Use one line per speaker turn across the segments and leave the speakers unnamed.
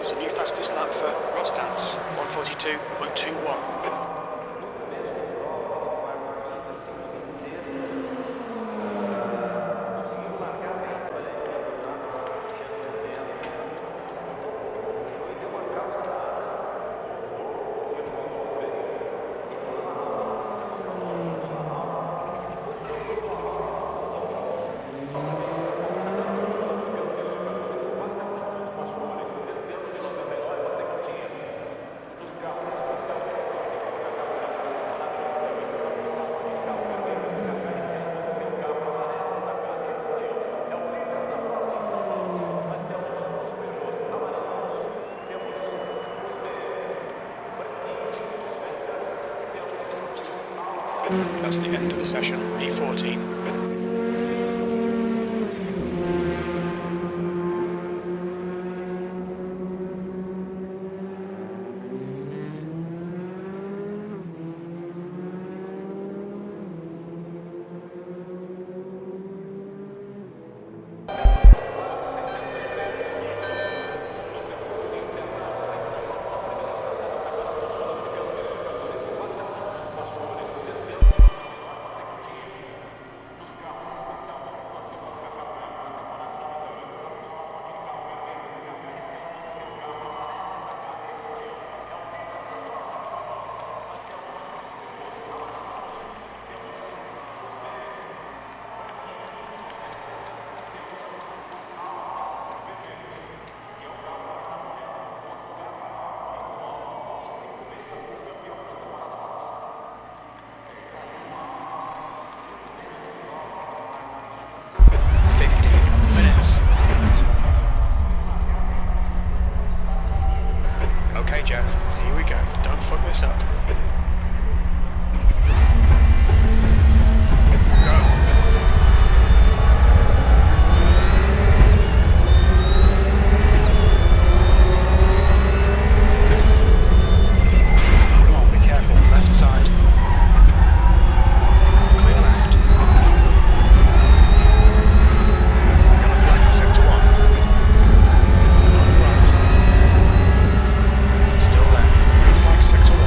That's a new fastest lap for Rostance, 1:42.21. That's the end of the session, E14. Okay, Jeff, here we go. Don't fuck this up. Come on, be careful. Left side. Clear left. Yellow flag in sector 1. Come on, right. Still there. Green flag sector 1.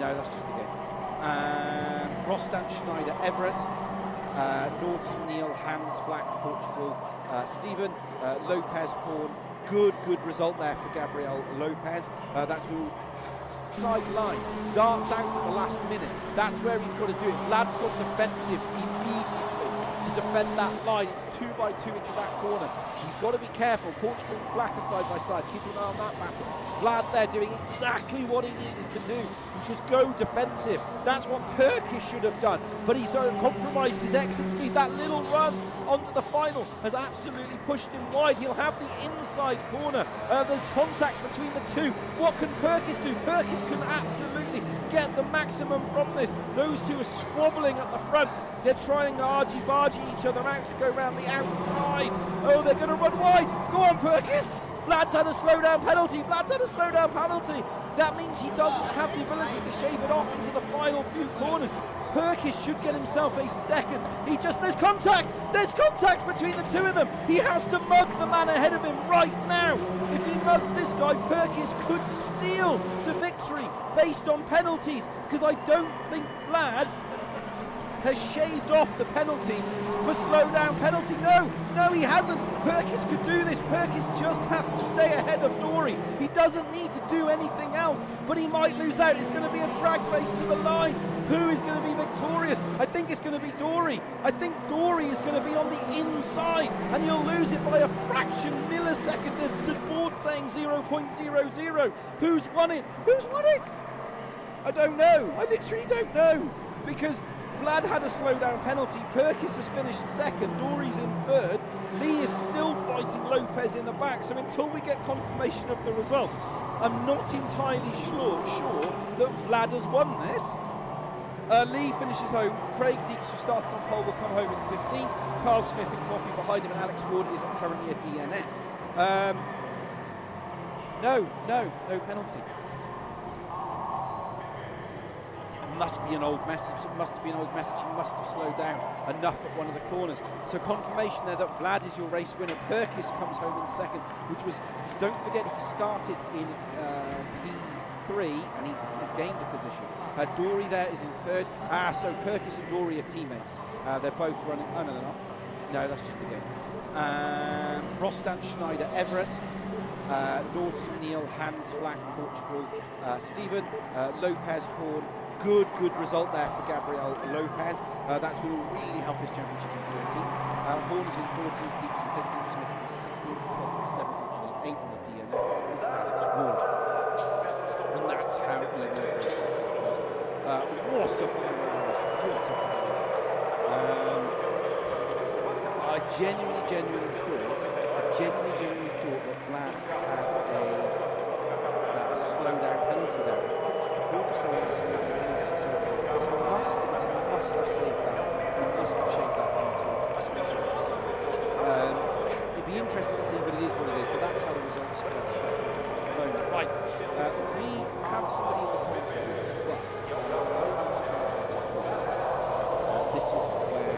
No, that's just the game. Rostan, Schneider, Everett, Norton, Neil, Hans, Flack, Portugal, Stephen, Lopez, Horn. Good result there for Gabriel Lopez. That's who sideline darts out at the last minute. That's where he's got to do it. Vlad's got defensive immediately to defend that line. It's 2 by 2 into that corner. He's got to be careful. Portugal and Flack are side by side. Keep an eye on that battle. Vlad there doing exactly what he needed to do, which was go defensive. That's what Perkis should have done, but he's compromised his exit speed. That little run onto the final has absolutely pushed him wide. He'll have the inside corner. There's contact between the two. What can Perkis do? Perkis can absolutely get the maximum from this. Those two are squabbling at the front. They're trying to argy-bargy each other out to go round the outside. Oh, they're going to run wide. Go on, Perkis. Vlad's had a slowdown penalty. Vlad's had a slowdown penalty. That means he doesn't have the ability to shave it off into the final few corners. Perkis should get himself a second. There's contact. There's contact between the two of them. He has to mug the man ahead of him right now. If he mugs this guy, Perkis could steal the victory based on penalties, because I don't think Vlad has shaved off the penalty for slowdown penalty. No, he hasn't. Perkis could do this. Perkis just has to stay ahead of Dory. He doesn't need to do anything else, but he might lose out. It's going to be a drag race to the line. Who is going to be victorious? I think it's going to be Dory. I think Dory is going to be on the inside, and he'll lose it by a fraction millisecond. The board saying 0.00. Who's won it? Who's won it? I don't know. I literally don't know, because Vlad had a slowdown penalty. Perkis has finished second. Dory's in third. Lee is still fighting Lopez in the back. So until we get confirmation of the results, I'm not entirely sure that Vlad has won this. Lee finishes home. Craig Deeks, who started on pole, will come home in 15th. Carl Smith and Coffey behind him, and Alex Ward is currently a DNF. No penalty. Must be an old message. It must be an old message. He must have slowed down enough at one of the corners. So confirmation there that Vlad is your race winner. Perkis comes home in second, which was, don't forget, he started in P3 and he's gained a position. Dory there is in third. So Perkis and Dory are teammates. They're both running. Oh, no, they're not. No, that's just the game. Rostan, Schneider, Everett. Norton, Neil, Hans, Flack, Portugal, Stephen, Lopez, Horn. Good result there for Gabriel Lopez. That's going to really help his championship in 14th. Horn is in 14th, Deeks in 15th, Smith is 16th, Coffey 17th, and then 8th on the DNF is Alex Ward. And that's how even the race is started. What a final race. What a final race. I genuinely thought that Vlad had a slowdown penalty there. The he must have saved that. He must have shaved that penalty off. It'd be interesting to see, but it is what it is. So that's how the results stack up at the moment. Right, we have somebody in the commentary. This is where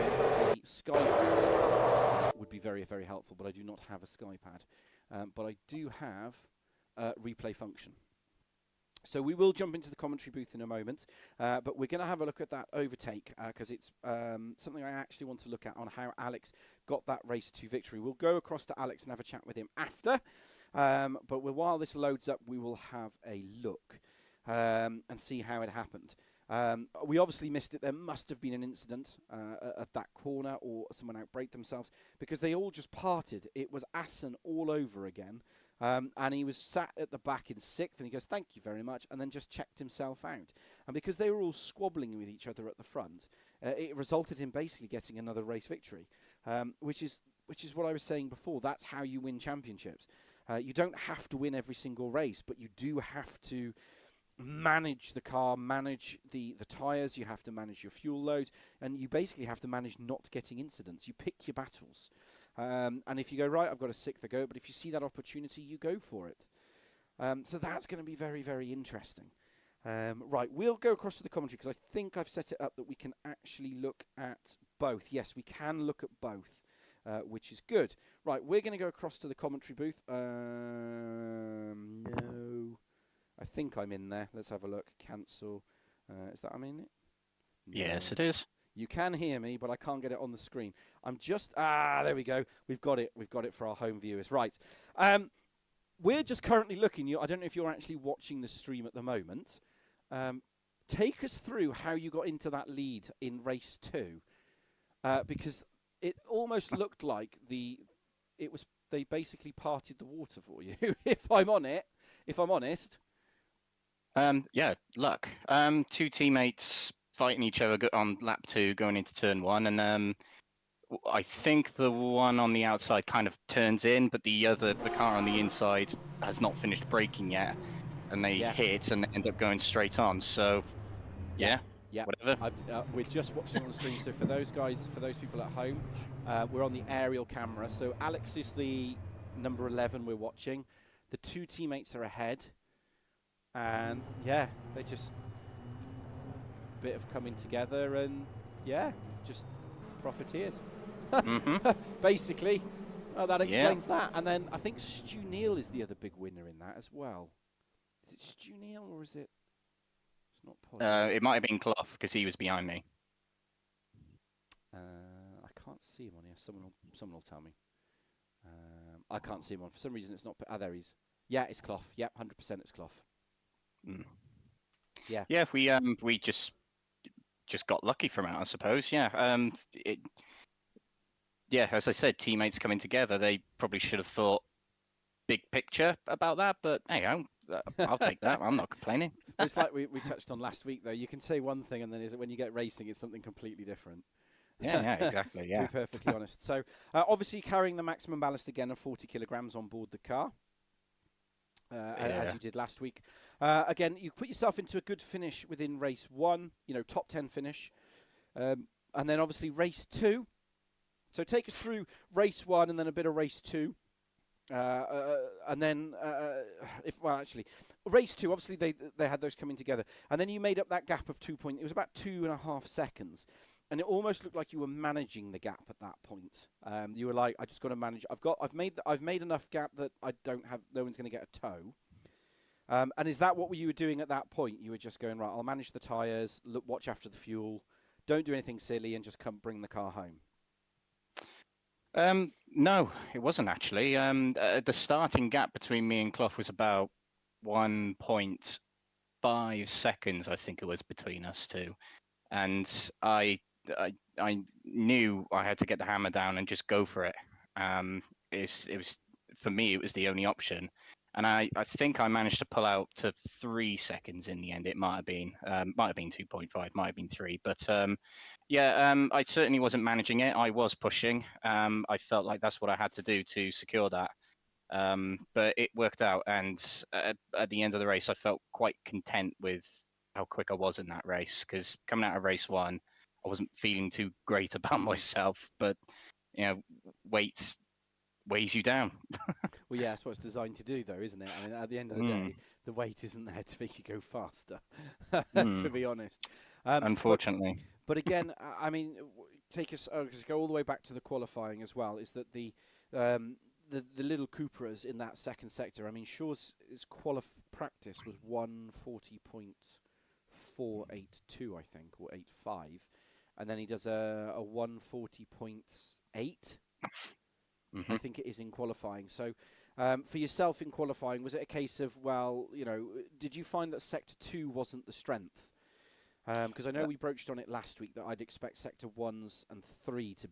the Skypad would be very, very helpful, but I do not have a Skypad. But I do have replay function. So we will jump into the commentary booth in a moment, but we're going to have a look at that overtake because it's something I actually want to look at on how Alex got that race to victory. We'll go across to Alex and have a chat with him after, but while this loads up, we will have a look and see how it happened. We obviously missed it. There must have been an incident at that corner, or someone outbraked themselves, because they all just parted. It was Assen all over again. And he was sat at the back in 6th, and he goes, "Thank you very much," and then just checked himself out. And because they were all squabbling with each other at the front, it resulted in basically getting another race victory, which is what I was saying before. That's how you win championships. You don't have to win every single race, but you do have to manage the car, manage the tyres, you have to manage your fuel load, and you basically have to manage not getting incidents. You pick your battles. And if you go, right, I've got a 6th to go, but if you see that opportunity, you go for it. So that's going to be very, very interesting. Right, we'll go across to the commentary because I think I've set it up that we can actually look at both. Yes, we can look at both, which is good. Right, we're going to go across to the commentary booth. No, I think I'm in there. Let's have a look. Cancel. Is that, I mean it?
Yes,
No.
it is.
You can hear me, but I can't get it on the screen. I'm just, there we go. We've got it. We've got it for our home viewers. Right. We're just currently looking. I don't know if you're actually watching the stream at the moment. Take us through how you got into that lead in race 2, because it almost looked like they basically parted the water for you. If I'm honest.
Yeah, luck. Two teammates fighting each other on lap 2 going into turn 1, and I think the one on the outside kind of turns in, but the car on the inside has not finished braking yet, and they hit and end up going straight on. So, yeah. Whatever.
We're just watching on the stream. So for those people at home, we're on the aerial camera. So Alex is the number 11 we're watching. The two teammates are ahead, and yeah, they just a bit of coming together, and yeah, just profiteered. Basically, that explains that. And then I think Stu Neal is the other big winner in that as well. Is it Stu Neal or is it? It's not possible.
It might have been Clough because he was behind me.
I can't see him on here. Someone will tell me. I can't see him on. For some reason, it's not. There he is. Yeah, it's Clough. Yep, 100% it's Clough.
Mm.
Yeah.
Yeah, we just got lucky from it, I suppose. Yeah. Yeah, as I said, teammates coming together. They probably should have thought big picture about that, but hey, I'll take that. I'm not complaining.
It's like we touched on last week, though. You can say one thing, and then when you get racing, it's something completely different.
Yeah, exactly. Yeah.
To be perfectly honest. So, obviously, carrying the maximum ballast again of 40 kilograms on board the car, as you did last week. Again, you put yourself into a good finish within race 1. Top 10 finish, and then obviously race 2. So take us through race 1 and then a bit of race 2. And then, race 2, obviously they had those coming together. And then you made up that gap of 2 points. It was about 2.5 seconds. And it almost looked like you were managing the gap at that point. You were like, I just got to manage. I've made enough gap that no one's going to get a tow. And is that what you were doing at that point? You were just going, right, I'll manage the tyres, watch after the fuel, don't do anything silly, and just come bring the car home.
No, it wasn't actually. The starting gap between me and Clough was about 1.5 seconds, I think it was, between us two. And I knew I had to get the hammer down and just go for it. It was for me, it was the only option. And I think I managed to pull out to 3 seconds in the end. It might have been 2.5, might have been 3. But I certainly wasn't managing it. I was pushing. I felt like that's what I had to do to secure that. But it worked out. And at the end of the race, I felt quite content with how quick I was in that race. Because coming out of race 1, I wasn't feeling too great about myself. But, weight weighs you down.
Well, yeah, that's what it's designed to do, though, isn't it? I mean, at the end of the day, the weight isn't there to make you go faster, to be honest.
Unfortunately.
But again, I mean, take us go all the way back to the qualifying as well. Is that the little Cupras in that second sector? I mean, Shaw's practice was 140.482, I think, or 85, and then he does a 140.8. I think it is in qualifying. So for yourself in qualifying, was it a case of, did you find that Sector 2 wasn't the strength? Because I know we broached on it last week that I'd expect Sector 1s and 3 to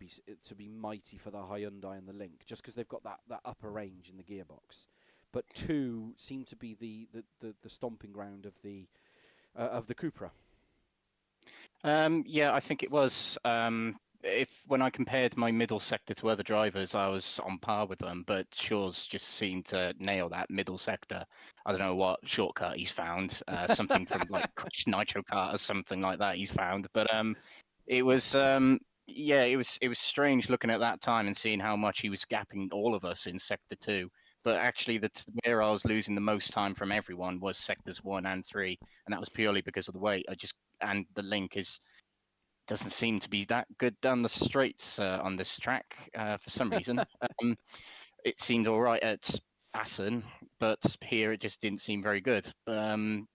be mighty for the Hyundai and the Link, just because they've got that upper range in the gearbox. But 2 seemed to be the stomping ground of the Cupra.
Yeah, I think it was. When I compared my middle sector to other drivers, I was on par with them, but Shaw's just seemed to nail that middle sector. I don't know what shortcut he's found, something from like Nitro Kart or something like that he's found. But it was it was strange looking at that time and seeing how much he was gapping all of us in sector 2. But actually, where I was losing the most time from everyone was sectors 1 and 3, and that was purely because of the weight. And the Link doesn't seem to be that good down the straights on this track for some reason. It seemed all right at Assen, but here it just didn't seem very good.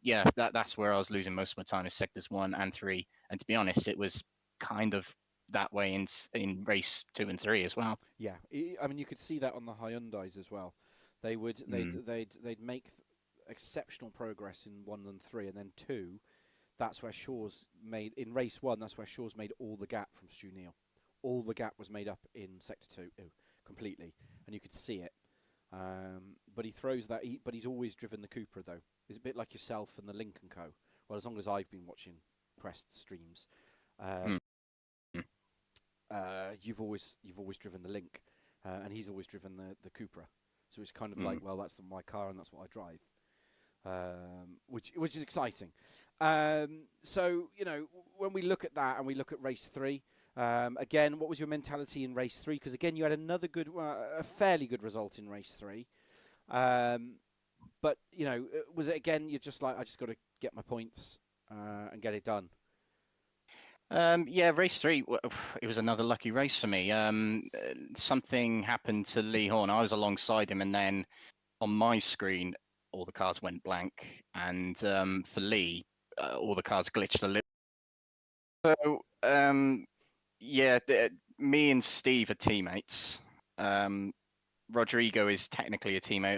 Yeah, that's where I was losing most of my time, is sectors 1 and 3. And to be honest, it was kind of that way in race 2 and 3 as well.
Yeah, I mean, you could see that on the Hyundais as well. They would they'd make exceptional progress in 1 and 3, and then 2. That's where Shaw's made in race 1. That's where Shaw's made all the gap from Stu Neal. All the gap was made up in sector 2 completely, and you could see it. But he throws that. But he's always driven the Cupra though. It's a bit like yourself and the Lincoln Co. Well, as long as I've been watching Crest streams, you've always driven the Link, and he's always driven the Cupra. So it's kind of like, well, that's my car and that's what I drive, which is exciting. So when we look at that and we look at race 3. Again, what was your mentality in race 3? Because again, you had another a fairly good result in race 3. But was it again? You're just like, I just got to get my points and get it done.
Yeah, race 3. It was another lucky race for me. Something happened to Lee Horn. I was alongside him, and then on my screen, all the cars went blank, and for Lee, all the cars glitched a little. So. Yeah, me and Steve are teammates. Rodrigo is technically a teammate